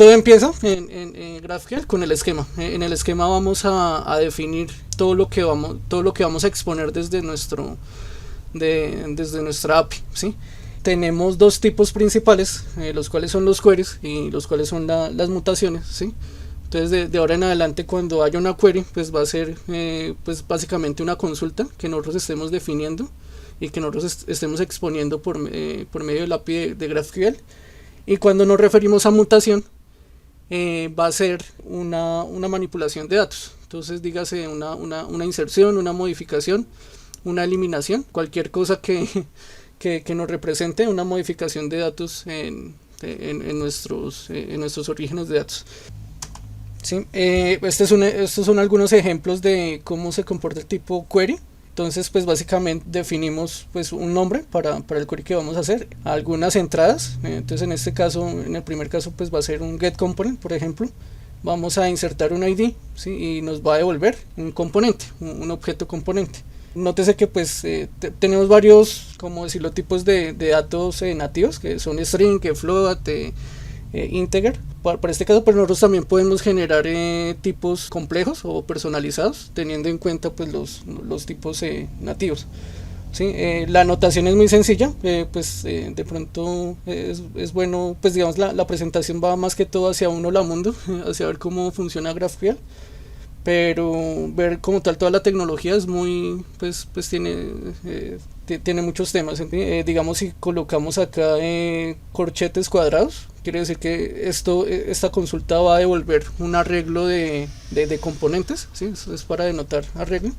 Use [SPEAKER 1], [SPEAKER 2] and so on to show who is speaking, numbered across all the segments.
[SPEAKER 1] todo empieza en GraphQL con el esquema. En el esquema vamos a definir todo lo que vamos a exponer desde nuestra API, ¿sí? Tenemos dos tipos principales, los cuales son los queries y los cuales son las mutaciones, ¿sí? Entonces de ahora en adelante, cuando haya una query, pues va a ser pues básicamente una consulta que nosotros estemos definiendo y que nosotros estemos exponiendo por medio de la API de GraphQL. Y cuando nos referimos a mutación, va a ser una manipulación de datos. Entonces dígase una inserción, una modificación, una eliminación, cualquier cosa que nos represente una modificación de datos en nuestros orígenes de datos. ¿Sí? Estos son algunos ejemplos de cómo se comporta el tipo query. Entonces pues básicamente definimos pues un nombre para el query que vamos a hacer, algunas entradas. Entonces en este caso, en el primer caso, pues va a ser un get component, por ejemplo. Vamos a insertar un ID, ¿sí? Y nos va a devolver un componente, un objeto componente. Nótese que pues tenemos varios, como decirlo, tipos de datos nativos, que son string, que float, integer. Para este caso, pues nosotros también podemos generar tipos complejos o personalizados, teniendo en cuenta pues los tipos nativos, ¿sí? La notación es muy sencilla, pues de pronto es bueno, pues digamos la presentación va más que todo hacia un hola mundo, hacia ver cómo funciona GraphQL, pero ver como tal toda la tecnología es muy, pues tiene muchos temas. Digamos, si colocamos acá corchetes cuadrados, quiere decir que esta consulta va a devolver un arreglo de componentes, ¿sí? Eso es para denotar arreglo,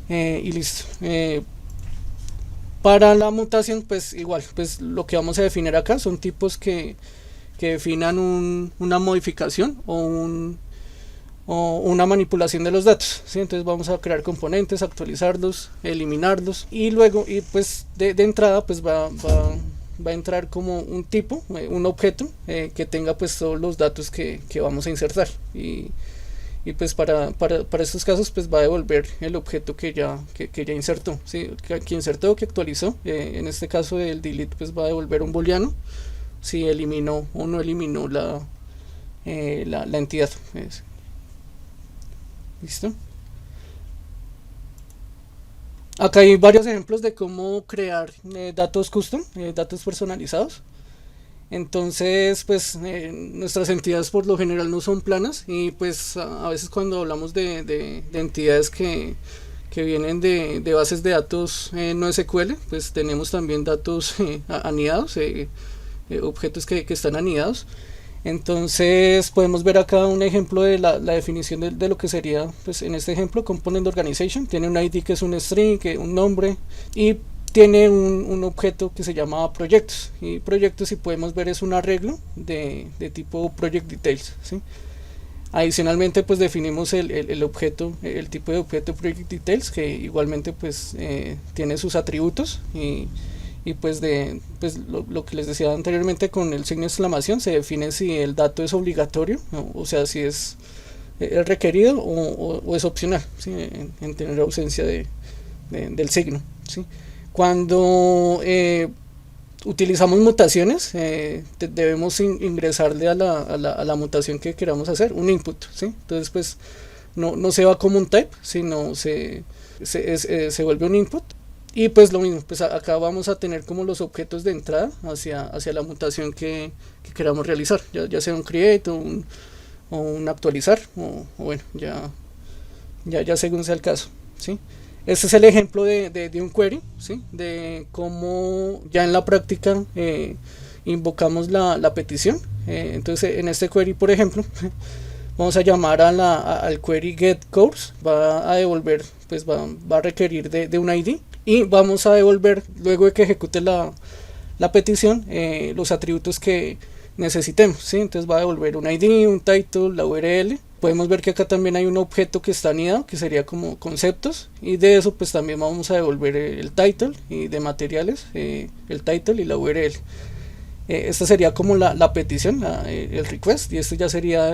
[SPEAKER 1] y listo. Para la mutación, pues igual, pues lo que vamos a definir acá son tipos que definan una modificación o una manipulación de los datos, ¿sí? Entonces vamos a crear componentes, actualizarlos, eliminarlos, y luego, y pues de entrada, pues va a entrar como un tipo, un objeto que tenga pues todos los datos que vamos a insertar, y pues para estos casos pues va a devolver el objeto que ya insertó, ¿sí? que insertó, que actualizó. En este caso el delete pues va a devolver un booleano si eliminó o no eliminó la entidad. ¿Listo? Acá hay varios ejemplos de cómo crear datos custom, datos personalizados. Entonces, pues nuestras entidades por lo general no son planas, y pues a veces cuando hablamos de entidades que vienen de bases de datos no SQL, pues tenemos también datos anidados, objetos que están anidados. Entonces podemos ver acá un ejemplo de la definición de lo que sería, pues en este ejemplo, component organization. Tiene un ID que es un string, un nombre, y tiene un objeto que se llama proyectos, y proyectos, si podemos ver, es un arreglo de tipo project details, ¿sí? Adicionalmente pues definimos el objeto, el tipo de objeto project details, que igualmente pues tiene sus atributos, y pues lo que les decía anteriormente, con el signo de exclamación se define si el dato es obligatorio, o sea, si es requerido o es opcional, ¿sí? en tener ausencia del signo, ¿sí? Cuando utilizamos mutaciones, debemos ingresarle a la mutación que queramos hacer un input, ¿sí? Entonces pues no se va como un type, sino se vuelve un input. Y pues lo mismo, pues acá vamos a tener como los objetos de entrada hacia la mutación que queramos realizar, ya sea un create o un actualizar, o bueno, ya según sea el caso, ¿sí? Este es el ejemplo de un query, ¿sí? De cómo ya en la práctica invocamos la petición. Entonces en este query, por ejemplo, vamos a llamar al query get course, va a devolver, pues va a requerir de un ID, y vamos a devolver, luego de que ejecute la petición, los atributos que necesitemos, ¿sí? Entonces va a devolver un ID, un title, la URL. Podemos ver que acá también hay un objeto que está anidado, que sería como conceptos, y de eso pues también vamos a devolver el title, y de materiales el title y la URL. Esta sería como la petición, el request, y esto ya sería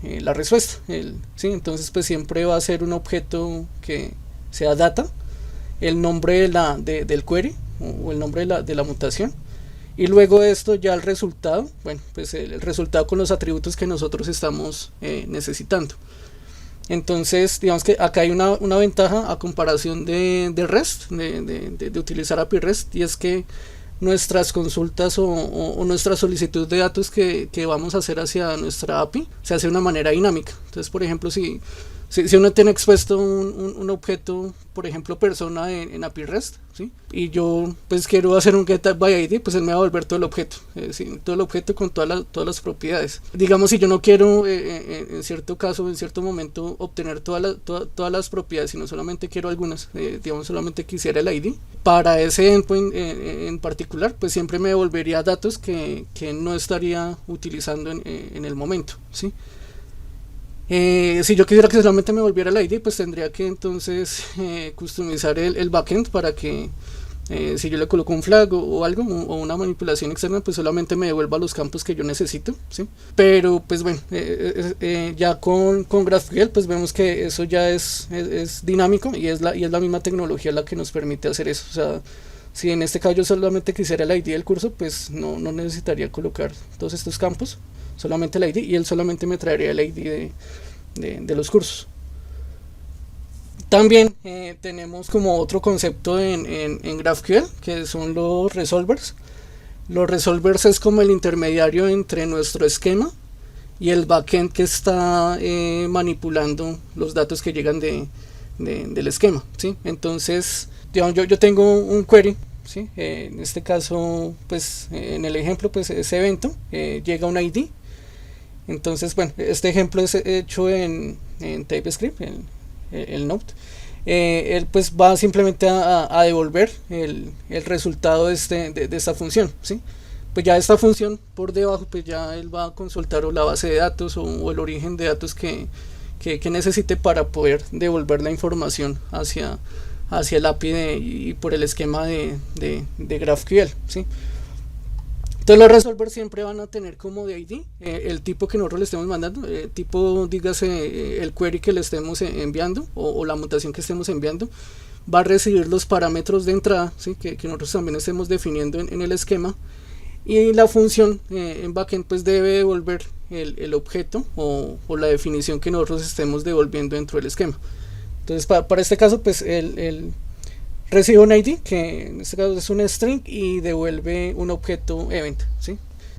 [SPEAKER 1] la respuesta, ¿sí? Entonces pues siempre va a ser un objeto que sea data, el nombre del query o el nombre de la mutación, Y luego de esto ya el resultado, bueno, pues el resultado con los atributos que nosotros estamos necesitando. Entonces, digamos que acá hay una ventaja a comparación de REST, de utilizar API REST, y es que nuestras consultas o nuestra solicitud de datos que vamos a hacer hacia nuestra API se hace de una manera dinámica. Entonces, por ejemplo, si uno tiene expuesto un objeto, por ejemplo, persona en API REST, ¿sí? Y yo pues quiero hacer un get by ID, pues él me va a devolver todo el objeto, ¿sí? Todo el objeto con todas las propiedades. Digamos, si yo no quiero en cierto caso, en cierto momento, obtener todas las propiedades, sino solamente quiero algunas, digamos, solamente quisiera el ID, para ese endpoint en particular, pues siempre me devolvería datos que no estaría utilizando en el momento, ¿sí? Si yo quisiera que solamente me volviera el ID, pues tendría que entonces customizar el backend para que si yo le coloco un flag o algo o una manipulación externa, pues solamente me devuelva los campos que yo necesito, ¿sí? Pero pues bueno, ya con GraphQL pues vemos que eso ya es dinámico y es la misma tecnología la que nos permite hacer eso. O sea, si en este caso yo solamente quisiera el ID del curso, pues no necesitaría colocar todos estos campos, solamente el ID, y él solamente me traería el ID de los cursos. También tenemos como otro concepto en GraphQL, que son los resolvers. Los resolvers es como el intermediario entre nuestro esquema y el backend que está manipulando los datos que llegan del esquema, ¿sí? Entonces, digamos, yo tengo un query, ¿sí? En este caso, pues en el ejemplo, pues ese evento llega un ID. Entonces, bueno, este ejemplo es hecho en TypeScript, el Node. Él pues va simplemente a devolver el resultado de esta función, ¿sí? Pues ya esta función por debajo, pues ya él va a consultar o la base de datos o el origen de datos que necesite para poder devolver la información hacia el API y por el esquema de GraphQL, ¿sí? Entonces los resolvers siempre van a tener como de ID el tipo que nosotros le estemos mandando, tipo, dígase, el query que le estemos enviando o la mutación que estemos enviando, va a recibir los parámetros de entrada, ¿sí? que nosotros también estemos definiendo en el esquema, y la función en backend pues debe devolver el objeto o la definición que nosotros estemos devolviendo dentro del esquema. Entonces para este caso pues el recibe un ID que en este caso es un string y devuelve un objeto event, ¿sí?